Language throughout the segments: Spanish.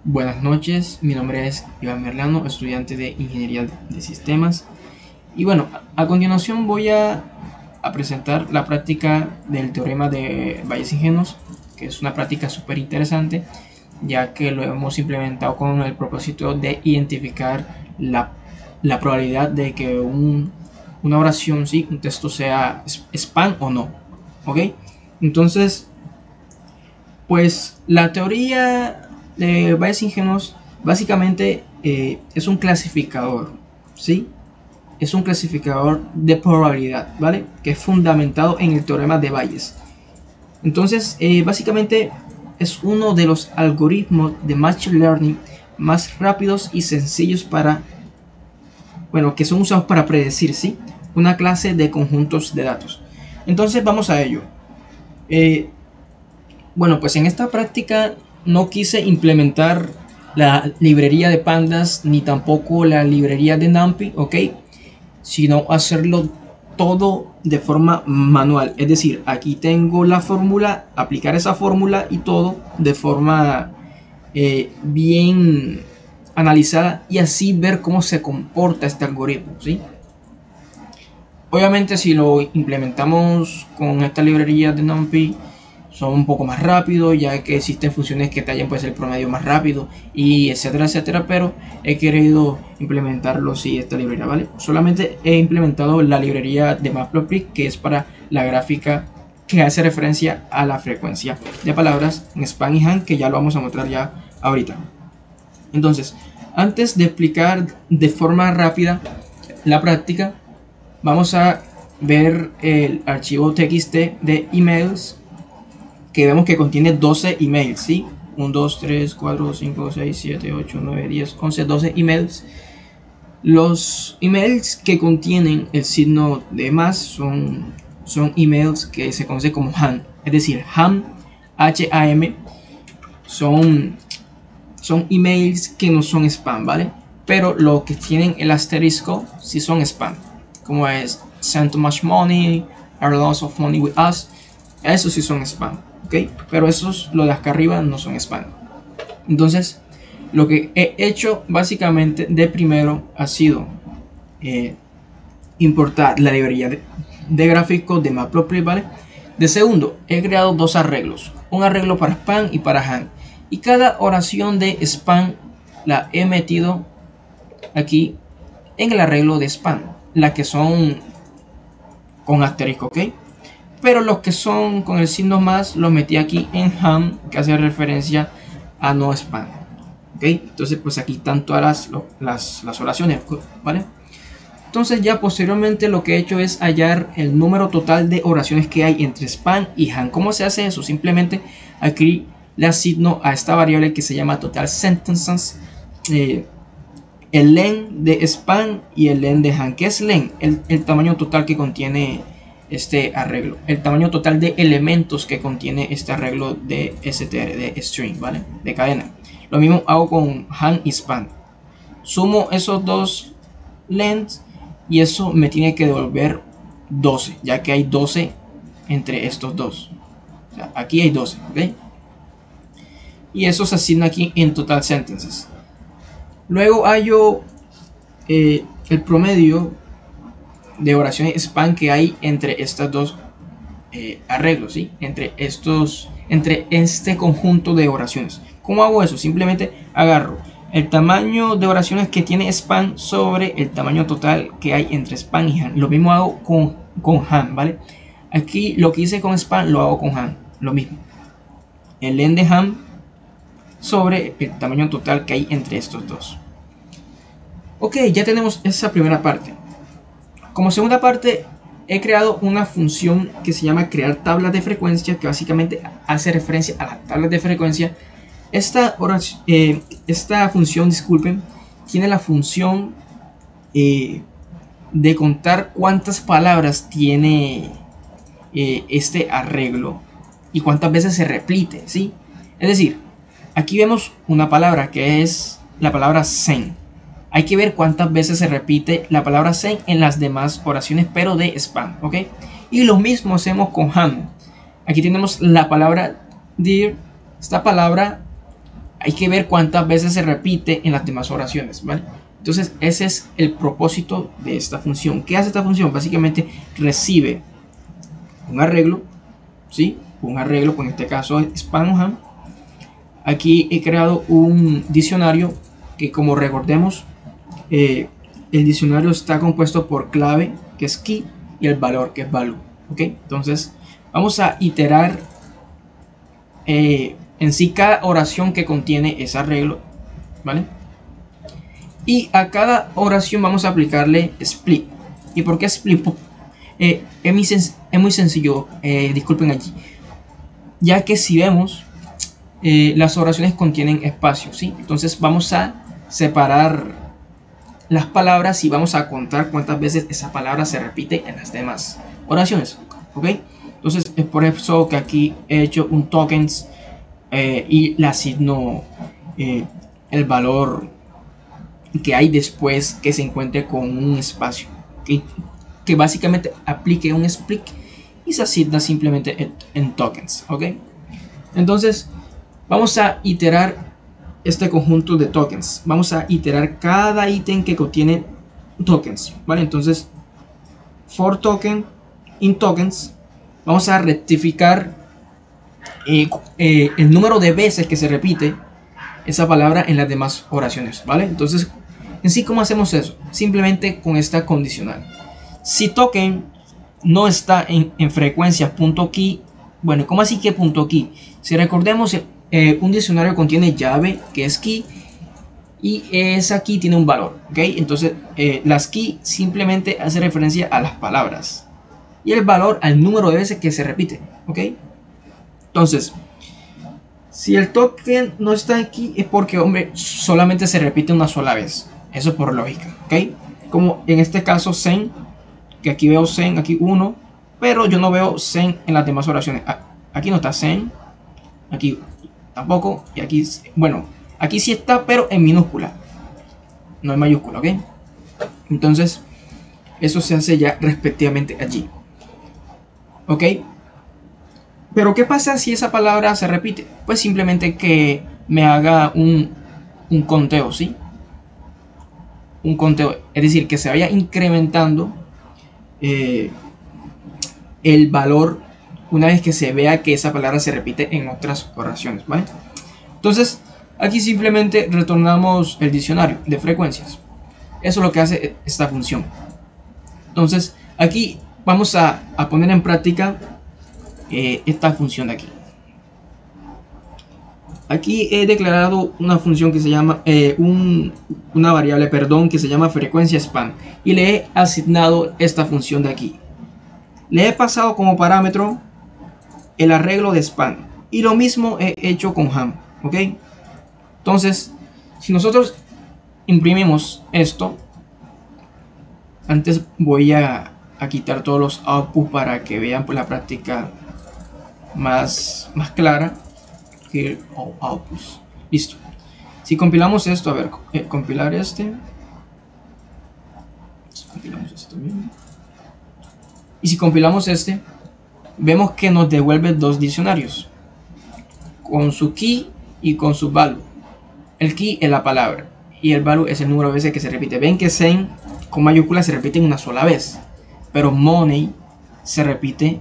Buenas noches, mi nombre es Iván Merlano, estudiante de Ingeniería de Sistemas. Y bueno, a continuación voy a presentar la práctica del teorema de Bayes y Genos, que es una práctica súper interesante, ya que lo hemos implementado con el propósito de identificar la probabilidad de que una oración, sí, un texto sea spam o no. ¿Ok? Entonces, pues la teoría de Bayes y Genos básicamente es un clasificador, ¿sí? Es un clasificador de probabilidad, ¿vale? Que es fundamentado en el teorema de Bayes. Entonces, básicamente es uno de los algoritmos de Machine Learning más rápidos y sencillos bueno, que son usados para predecir, ¿sí? Una clase de conjuntos de datos. Entonces, vamos a ello. Eh, Bueno, pues en esta práctica no quise implementar la librería de pandas ni tampoco la librería de NumPy, ¿ok? Sino hacerlo todo de forma manual. Es decir, aquí tengo la fórmula, aplicar esa fórmula y todo de forma bien analizada y así ver cómo se comporta este algoritmo, ¿sí? Obviamente si lo implementamos con esta librería de NumPy son un poco más rápidos, ya que existen funciones que tallen pues el promedio más rápido y etcétera, etcétera, pero he querido implementarlo sí esta librería, ¿vale? Solamente he implementado la librería de Matplotlib, que es para la gráfica que hace referencia a la frecuencia de palabras en span y han, que ya lo vamos a mostrar ya ahorita. Entonces, antes de explicar de forma rápida la práctica, vamos a ver el archivo txt de emails, que vemos que contiene 12 emails, ¿sí? 1, 2, 3, 4, 5, 6, 7, 8, 9, 10, 11, 12 emails. Los emails que contienen el signo de más son emails que se conocen como HAM. Es decir, HAM, H-A-M, son emails que no son spam, ¿vale? Pero los que tienen el asterisco sí son spam. Como es send too much money, are lots of money with us. Esos sí son spam. ¿Okay? Pero esos, los de acá arriba, no son spam. Entonces, lo que he hecho básicamente de primero ha sido importar la librería de gráficos de Matplotlib, ¿vale? De segundo, he creado dos arreglos, un arreglo para spam y para han, y cada oración de spam la he metido aquí en el arreglo de spam, las que son con asterisco, ¿ok? Pero los que son con el signo más los metí aquí en ham, que hace referencia a no spam, ¿ok? Entonces pues aquí están todas las oraciones, ¿vale? Entonces ya posteriormente lo que he hecho es hallar el número total de oraciones que hay entre spam y ham. ¿Cómo se hace eso? Simplemente aquí le asigno a esta variable que se llama total sentences el len de spam y el len de ham. ¿Qué es len? El tamaño total que contiene este arreglo, el tamaño total de elementos que contiene este arreglo de str, de string, ¿vale? De cadena. Lo mismo hago con ham y span. Sumo esos dos lengths y eso me tiene que devolver 12, ya que hay 12 entre estos dos. O sea, aquí hay 12, ¿ok? Y eso se asigna aquí en total sentences. Luego hallo el promedio de oraciones spam que hay entre estos dos arreglos, ¿sí? Entre este conjunto de oraciones. ¿Cómo hago eso? Simplemente agarro el tamaño de oraciones que tiene spam sobre el tamaño total que hay entre spam y ham. Lo mismo hago con ham, ¿vale? Aquí lo que hice con spam lo hago con ham, lo mismo. El len de ham sobre el tamaño total que hay entre estos dos. Ok, ya tenemos esa primera parte. Como segunda parte, he creado una función que se llama crear tablas de frecuencia, que básicamente hace referencia a las tablas de frecuencia. Esta función, disculpen, tiene la función de contar cuántas palabras tiene este arreglo y cuántas veces se repite, ¿sí? Es decir, aquí vemos una palabra que es la palabra send. Hay que ver cuántas veces se repite la palabra send en las demás oraciones, pero de spam, ¿ok? Y lo mismo hacemos con ham. Aquí tenemos la palabra dear. Esta palabra hay que ver cuántas veces se repite en las demás oraciones, ¿vale? Entonces ese es el propósito de esta función. ¿Qué hace esta función? Básicamente recibe un arreglo, ¿sí? Un arreglo, en este caso span o ham. Aquí he creado un diccionario que, como recordemos, el diccionario está compuesto por clave, que es key, y el valor, que es value, ¿ok? Entonces vamos a iterar en sí cada oración que contiene ese arreglo, ¿vale? Y a cada oración vamos a aplicarle split. ¿Y por qué split? Es muy sencillo, disculpen allí, ya que si vemos, las oraciones contienen espacio, ¿sí? Entonces vamos a separar las palabras y vamos a contar cuántas veces esa palabra se repite en las demás oraciones, ¿ok? Entonces es por eso que aquí he hecho un tokens y le asigno el valor que hay después que se encuentre con un espacio, ¿okay? Que básicamente aplique un split y se asigna simplemente en tokens, ¿ok? Entonces vamos a iterar este conjunto de tokens. Vamos a iterar cada ítem que contiene tokens, ¿vale? Entonces for token in tokens, vamos a rectificar el número de veces que se repite esa palabra en las demás oraciones, ¿vale? Entonces, en sí, ¿cómo hacemos eso? Simplemente con esta condicional. Si token no está en frecuencia .key, bueno, ¿cómo así que .key? Si recordemos, un diccionario contiene llave, que es key, y esa key tiene un valor, ¿ok? Entonces, las key simplemente hace referencia a las palabras y el valor al número de veces que se repite, ¿ok? Entonces, si el token no está aquí es porque, hombre, solamente se repite una sola vez. Eso es por lógica, ¿ok? Como en este caso sen, que aquí veo sen, aquí 1, pero yo no veo sen en las demás oraciones. Aquí no está sen, aquí tampoco, y aquí, bueno, aquí sí está, pero en minúscula, no en mayúscula, ¿ok? Entonces, eso se hace ya respectivamente allí, ¿ok? Pero ¿qué pasa si esa palabra se repite? Pues simplemente que me haga un conteo, ¿sí? Un conteo, es decir, que se vaya incrementando el valor una vez que se vea que esa palabra se repite en otras oraciones, ¿vale? Entonces, aquí simplemente retornamos el diccionario de frecuencias. Eso es lo que hace esta función. Entonces, aquí vamos a poner en práctica esta función de aquí. Aquí he declarado una función que se llama una variable, perdón, que se llama frecuencia span, y le he asignado esta función de aquí. Le he pasado como parámetro el arreglo de span, y lo mismo he hecho con ham, ¿ok? Entonces, si nosotros imprimimos esto, antes voy a quitar todos los outputs para que vean pues, la práctica más clara. Que outputs. Listo. Si compilamos esto, a ver, compilar este. Compilamos esto también. Y si compilamos este, vemos que nos devuelve dos diccionarios con su key y con su value. El key es la palabra y el value es el número de veces que se repite. Ven que sen con mayúsculas se repite una sola vez, pero money se repite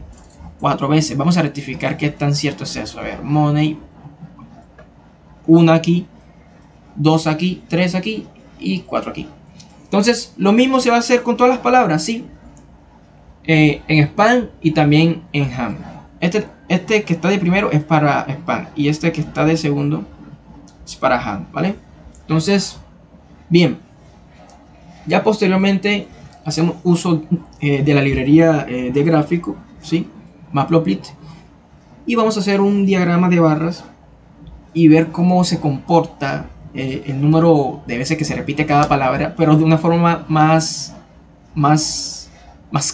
4 veces. Vamos a rectificar qué tan cierto es eso. A ver, money, 1 aquí, 2 aquí, 3 aquí y 4 aquí. Entonces lo mismo se va a hacer con todas las palabras, ¿sí? En span y también en ham. Este que está de primero es para span y este que está de segundo es para ham, ¿vale? Entonces, bien, ya posteriormente hacemos uso de la librería de gráfico, ¿sí? Matplotlib, y vamos a hacer un diagrama de barras y ver cómo se comporta el número de veces que se repite cada palabra, pero de una forma más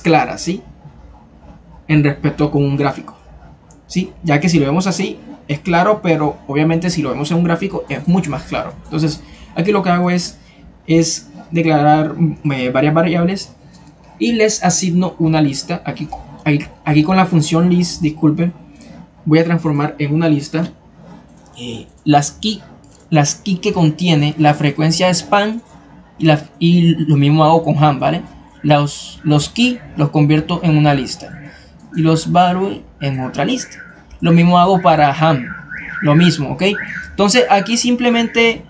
clara, ¿sí? En respecto con un gráfico, ¿sí? Ya que si lo vemos así es claro, pero obviamente si lo vemos en un gráfico es mucho más claro. Entonces aquí lo que hago es declarar varias variables y les asigno una lista. Aquí con la función list, disculpen, voy a transformar en una lista las key las key que contiene la frecuencia span y lo mismo hago con ham, ¿vale? Los key los convierto en una lista y los value en otra lista. Lo mismo hago para ham, lo mismo, ¿ok? Entonces aquí simplemente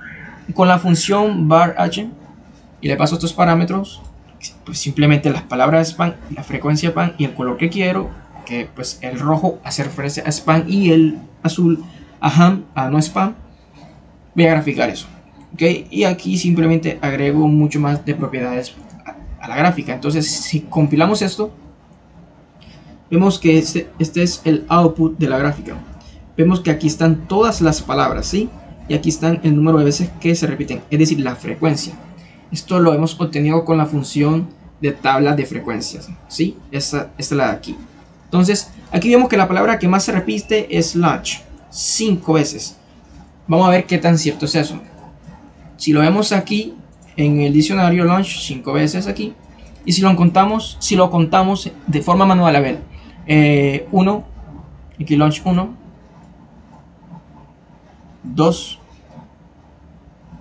con la función var h y le paso estos parámetros, pues simplemente las palabras span, la frecuencia span y el color que quiero, que pues el rojo hace referencia a span y el azul a ham, a no spam. Voy a graficar eso, ¿ok? Y aquí simplemente agrego mucho más de propiedades a la gráfica. Entonces si compilamos esto, vemos que este es el output de la gráfica. Vemos que aquí están todas las palabras, ¿sí? Y aquí están el número de veces que se repiten, es decir, la frecuencia. Esto lo hemos obtenido con la función de tabla de frecuencias, ¿sí? Esta es la de aquí. Entonces aquí vemos que la palabra que más se repite es lunch, 5 veces. Vamos a ver qué tan cierto es eso. Si lo vemos aquí en el diccionario, lunch 5 veces aquí. Y si lo contamos de forma manual, a ver, 1, aquí lunch 1, 2,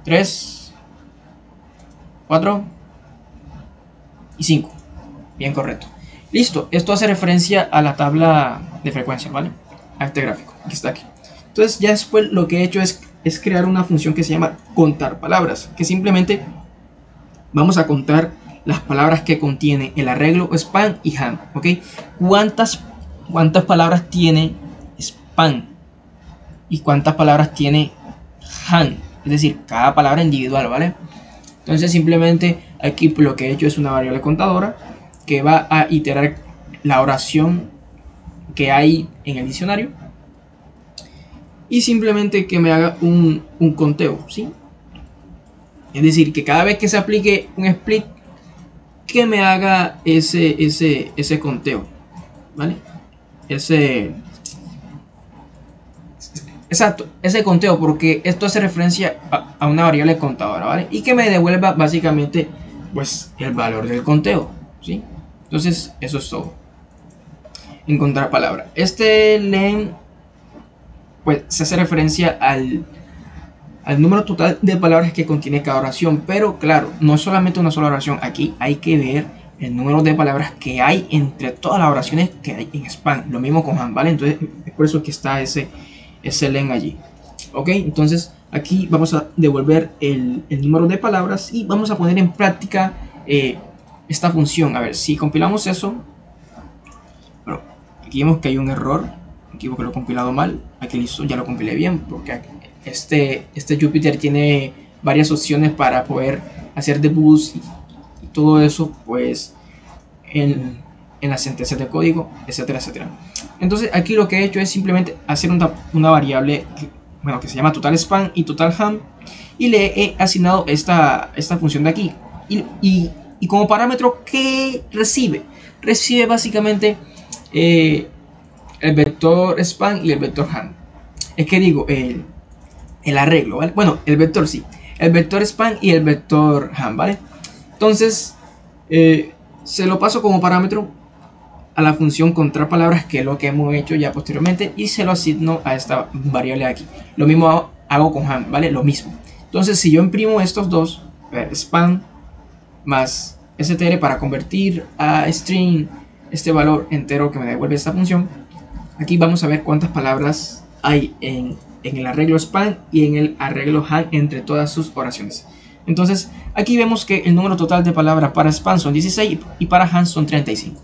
3, 4 y 5. Bien, correcto. Listo, esto hace referencia a la tabla de frecuencia, ¿vale? A este gráfico que está aquí. Entonces ya después lo que he hecho es crear una función que se llama contar palabras, que simplemente vamos a contar las palabras que contiene el arreglo span y ham, ¿ok? ¿Cuántas palabras tiene span y cuántas palabras tiene ham? Es decir, cada palabra individual, ¿vale? Entonces simplemente aquí lo que he hecho es una variable contadora que va a iterar la oración que hay en el diccionario y simplemente que me haga un conteo, ¿sí? Es decir, que cada vez que se aplique un split, que me haga ese conteo, ¿vale? Exacto, ese conteo, porque esto hace referencia a una variable contadora, ¿vale? Y que me devuelva básicamente, pues, el valor del conteo, ¿sí? Entonces, eso es todo. Encontrar palabra. Este len, pues, se hace referencia al número total de palabras que contiene cada oración. Pero claro, no es solamente una sola oración. Aquí hay que ver el número de palabras que hay entre todas las oraciones que hay en span. Lo mismo con ham, ¿vale? Entonces es por eso que está ese len allí. Ok, entonces aquí vamos a devolver el número de palabras y vamos a poner en práctica esta función. A ver, si compilamos eso. Bueno, aquí vemos que hay un error. Aquí vemos que lo he compilado mal. Aquí listo, ya lo compilé bien, porque aquí este Jupyter tiene varias opciones para poder hacer debugs y todo eso, pues en las sentencias de código, etcétera, etcétera. Entonces aquí lo que he hecho es simplemente hacer una variable que se llama total span y total ham, y le he asignado esta función de aquí y como parámetro, ¿qué recibe? Recibe básicamente el vector span y el vector ham. Es que digo, el arreglo, ¿vale? Bueno, el vector sí. El vector span y el vector ham, ¿vale? Entonces, se lo paso como parámetro a la función contar palabras, que es lo que hemos hecho ya posteriormente, y se lo asigno a esta variable aquí. Lo mismo hago con ham, ¿vale? Lo mismo. Entonces, si yo imprimo estos dos, span más str para convertir a string este valor entero que me devuelve esta función, aquí vamos a ver cuántas palabras hay en el arreglo span y en el arreglo ham entre todas sus oraciones. Entonces aquí vemos que el número total de palabras para span son 16 y para ham son 35.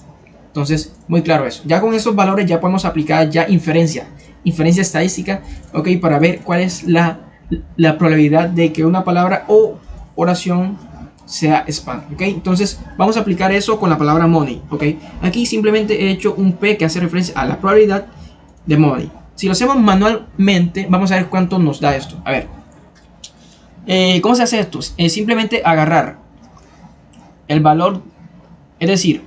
Entonces muy claro eso. Ya con esos valores ya podemos aplicar ya inferencia estadística, ok, para ver cuál es la probabilidad de que una palabra o oración sea span, ok. Entonces vamos a aplicar eso con la palabra money, ok. Aquí simplemente he hecho un p que hace referencia a la probabilidad de money. Si lo hacemos manualmente, vamos a ver cuánto nos da esto. A ver, ¿cómo se hace esto? Simplemente agarrar el valor, es decir,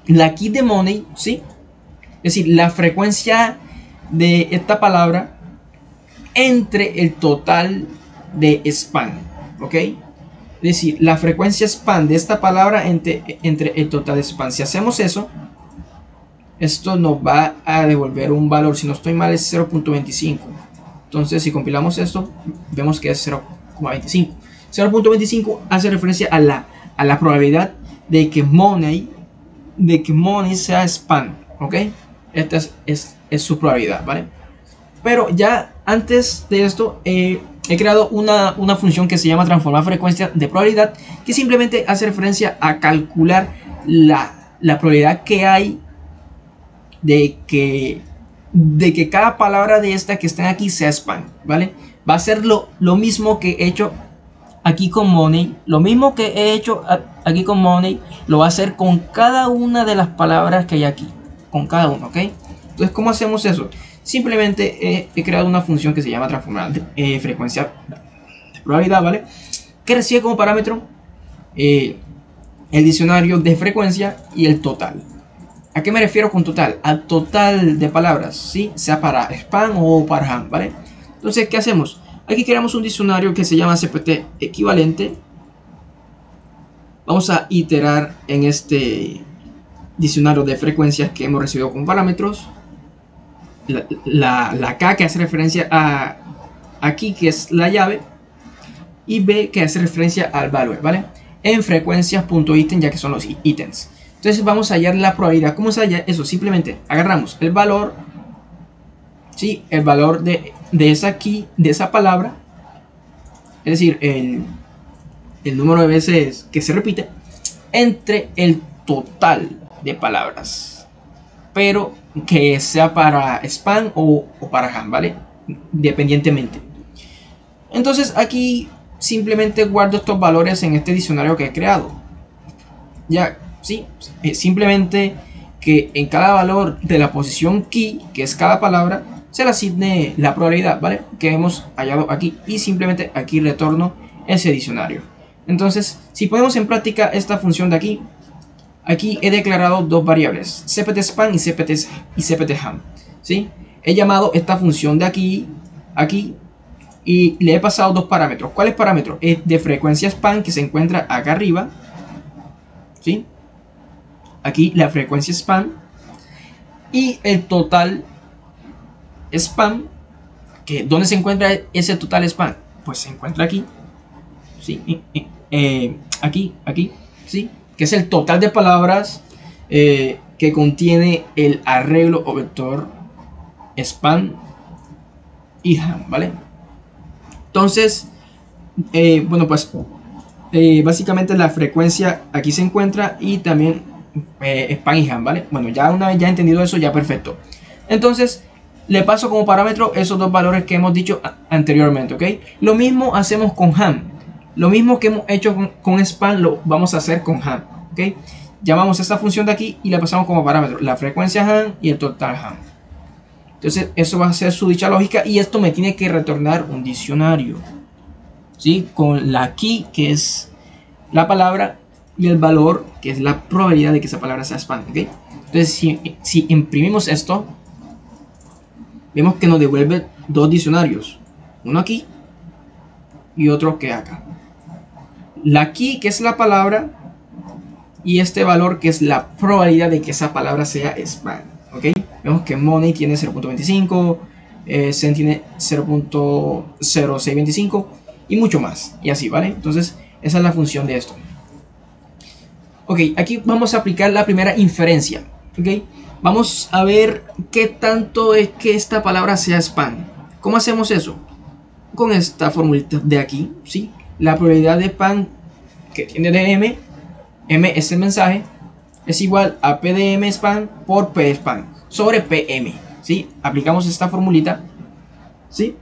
la key de money, ¿sí? Es decir, la frecuencia de esta palabra entre el total de span, ¿ok? Es decir, la frecuencia span de esta palabra entre el total de span. Si hacemos eso, esto nos va a devolver un valor, si no estoy mal es 0.25. Entonces si compilamos esto, vemos que es 0,25. 0,25 hace referencia a la probabilidad de que money sea spam, ¿ok? Esta es su probabilidad, ¿vale? Pero ya antes de esto he creado una función que se llama transformar frecuencia de probabilidad, que simplemente hace referencia a calcular la probabilidad que hay de que cada palabra de esta que están aquí sea spam, ¿vale? Va a ser lo mismo que he hecho aquí con money, lo mismo que he hecho aquí con money, lo va a hacer con cada una de las palabras que hay aquí, con cada uno, ¿ok? Entonces, ¿cómo hacemos eso? Simplemente he creado una función que se llama transformar frecuencia de probabilidad, ¿vale? Que recibe como parámetro el diccionario de frecuencia y el total. ¿A qué me refiero con total? Al total de palabras, ¿sí? Sea para spam o para ham, ¿vale? Entonces, ¿qué hacemos? Aquí creamos un diccionario que se llama CPT equivalente. Vamos a iterar en este diccionario de frecuencias que hemos recibido como parámetros. La K que hace referencia a aquí, que es la llave, y B que hace referencia al valor, ¿vale? En frecuencias.ítem, ya que son los ítems. Entonces vamos a hallar la probabilidad. ¿Cómo se halla eso? Simplemente agarramos el valor, ¿sí? El valor de esa key, de esa palabra, es decir, el número de veces que se repite, entre el total de palabras, pero que sea para spam o para ham, ¿vale? Dependientemente. Entonces aquí simplemente guardo estos valores en este diccionario que he creado. Ya, sí, simplemente que en cada valor de la posición key, que es cada palabra, se le asigne la probabilidad, ¿vale? Que hemos hallado aquí, y simplemente aquí retorno ese diccionario. Entonces, si ponemos en práctica esta función de aquí, aquí he declarado dos variables, cpt span y cpt ham, ¿sí? He llamado esta función de aquí, y le he pasado dos parámetros. ¿Cuáles parámetros? Es de frecuencia span, que se encuentra acá arriba, ¿sí? Aquí la frecuencia spam, y el total spam, que ¿dónde se encuentra ese total spam? Pues se encuentra aquí, ¿sí? Aquí, ¿sí? Que es el total de palabras que contiene el arreglo o vector spam y ham, ¿vale? Entonces, bueno, pues básicamente la frecuencia aquí se encuentra, y también spam y ham, ¿vale? Bueno, ya una vez ya entendido eso, ya perfecto. Entonces le paso como parámetro esos dos valores que hemos dicho anteriormente, ¿ok? Lo mismo hacemos con ham. Lo mismo que hemos hecho con spam lo vamos a hacer con ham, ¿ok? Llamamos esta función de aquí y le pasamos como parámetro la frecuencia ham y el total ham. Entonces eso va a ser su dicha lógica, y esto me tiene que retornar un diccionario, ¿sí? Con la key, que es la palabra, y el valor, que es la probabilidad de que esa palabra sea spam, ¿ok? Entonces si imprimimos esto, vemos que nos devuelve dos diccionarios, uno aquí y otro que acá. La key, que es la palabra, y este valor, que es la probabilidad de que esa palabra sea spam, ¿ok? Vemos que money tiene 0.25, Zen tiene 0.0625 y mucho más, y así, ¿vale? Entonces esa es la función de esto. Ok, aquí vamos a aplicar la primera inferencia, ¿ok? Vamos a ver qué tanto es que esta palabra sea spam. ¿Cómo hacemos eso? Con esta formulita de aquí, ¿sí? La probabilidad de spam que tiene de m es el mensaje, es igual a p de m spam por p spam sobre pm, ¿sí? Aplicamos esta formulita, ¿sí?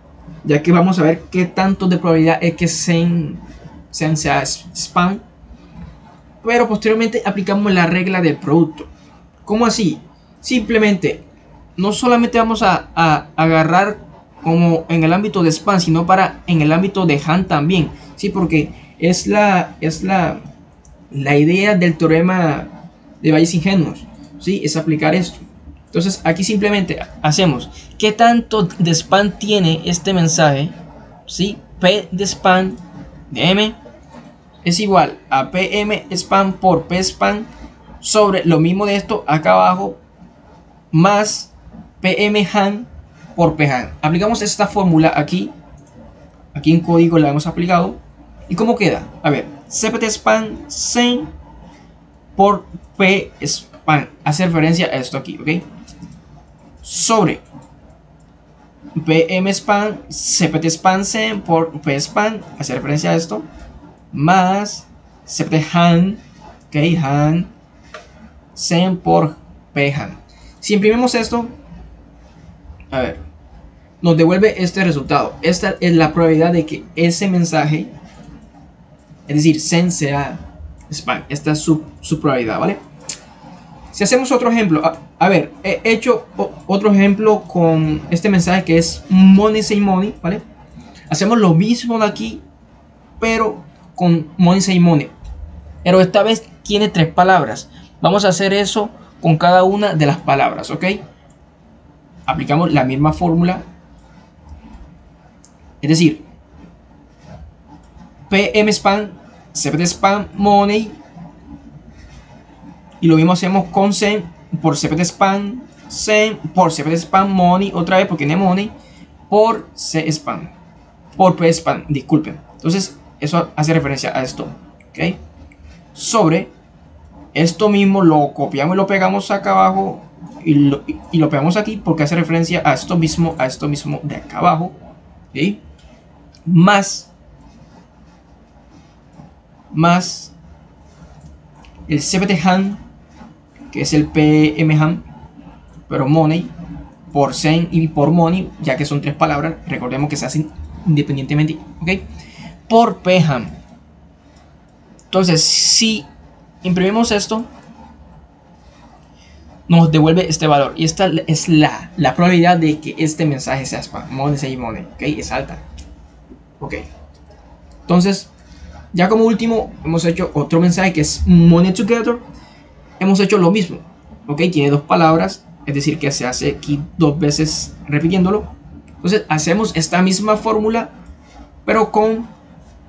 Ya que vamos a ver qué tanto de probabilidad es que sea spam. Pero posteriormente aplicamos la regla del producto. ¿Cómo así? Simplemente, no solamente vamos a agarrar como en el ámbito de spam, sino en el ámbito de ham también, ¿sí? Porque es la idea del teorema de Bayes ingenuos, ¿sí? Es aplicar esto. Entonces aquí simplemente hacemos qué tanto de spam tiene este mensaje, ¿sí? P de spam de m es igual a pm spam por p spam sobre lo mismo de esto acá abajo, más pm ham por phan. Aplicamos esta fórmula aquí en código la hemos aplicado. ¿Y cómo queda? A ver, cpt span sen por p span, hace referencia a esto aquí, ¿ok? Sobre pm span, cpt span sen por p span, hace referencia a esto, más cpt han, ¿ok? Han sen por p han. Si imprimimos esto, a ver, nos devuelve este resultado. Esta es la probabilidad de que ese mensaje, es decir, sen, sea spam. Esta es su probabilidad, ¿vale? Si hacemos otro ejemplo, a ver, he hecho otro ejemplo con este mensaje que es money say money, ¿vale? Hacemos lo mismo de aquí, pero con money say money. Pero esta vez tiene 3 palabras. Vamos a hacer eso con cada una de las palabras, ¿ok? Aplicamos la misma fórmula. Es decir, PM spam, cpt spam, money. Y lo mismo hacemos con sen por cpt spam, sen por cpt spam, money, otra vez porque tiene money, por c spam, por p spam, disculpen. Entonces, eso hace referencia a esto, ¿ok? Sobre esto mismo lo copiamos y lo pegamos acá abajo y lo pegamos aquí porque hace referencia a esto mismo de acá abajo, ¿sí? Más el cpt han, que es el pm han, pero money por sen y por money, ya que son 3 palabras, recordemos que se hacen independientemente, ¿ok? Por p han. Entonces, si imprimimos esto, nos devuelve este valor. Y esta es la probabilidad de que este mensaje sea spam. Money say money, ¿ok? Es alta. Ok. Entonces, ya como último, hemos hecho otro mensaje que es money together. Hemos hecho lo mismo, ¿ok? Tiene 2 palabras, es decir, que se hace aquí 2 veces repitiéndolo. Entonces, hacemos esta misma fórmula, pero con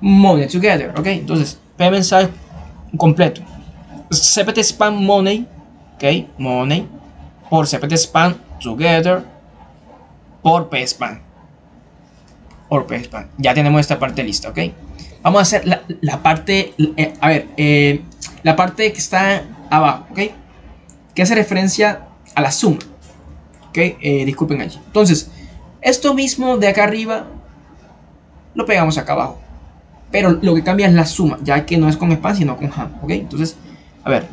money together, ¿ok? Entonces, P mensaje completo. cpt spam money, ok, money por cpt spam together por p spam, por p spam. Ya tenemos esta parte lista, ok. Vamos a hacer la parte, la parte que está abajo, ok, que hace referencia a la suma, ok. Disculpen allí. Entonces, esto mismo de acá arriba lo pegamos acá abajo, pero lo que cambia es la suma, ya que no es con spam sino con ham, ok. Entonces, a ver,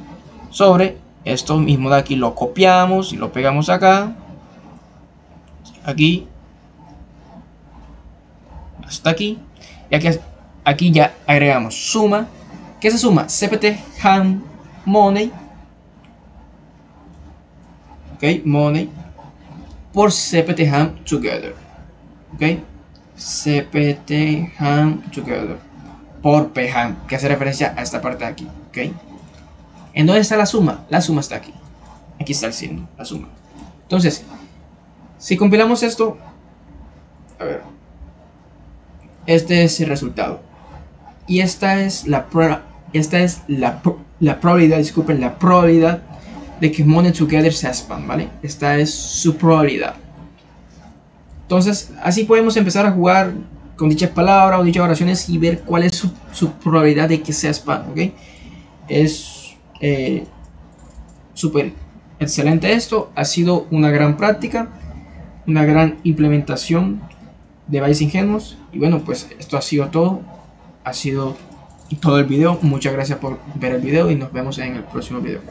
sobre esto mismo de aquí lo copiamos y lo pegamos acá, aquí, hasta aquí, y aquí ya agregamos suma. ¿Qué se suma? cpt ham money, ok, money por cpt ham together, ok, cpt ham together por p ham, que hace referencia a esta parte de aquí, ok. ¿En dónde está la suma? La suma está aquí. Aquí está el signo, la suma. Entonces, si compilamos esto, a ver, este es el resultado. Y esta es la probabilidad, disculpen, la probabilidad de que money together sea spam, ¿vale? Esta es su probabilidad. Entonces, así podemos empezar a jugar con dichas palabras o dichas oraciones y ver cuál es su probabilidad de que sea spam, ¿ok? Es súper excelente esto. Ha sido una gran práctica, una gran implementación de Bytes Ingenuos. Y bueno, pues esto ha sido todo. Ha sido todo el video. Muchas gracias por ver el video y nos vemos en el próximo video.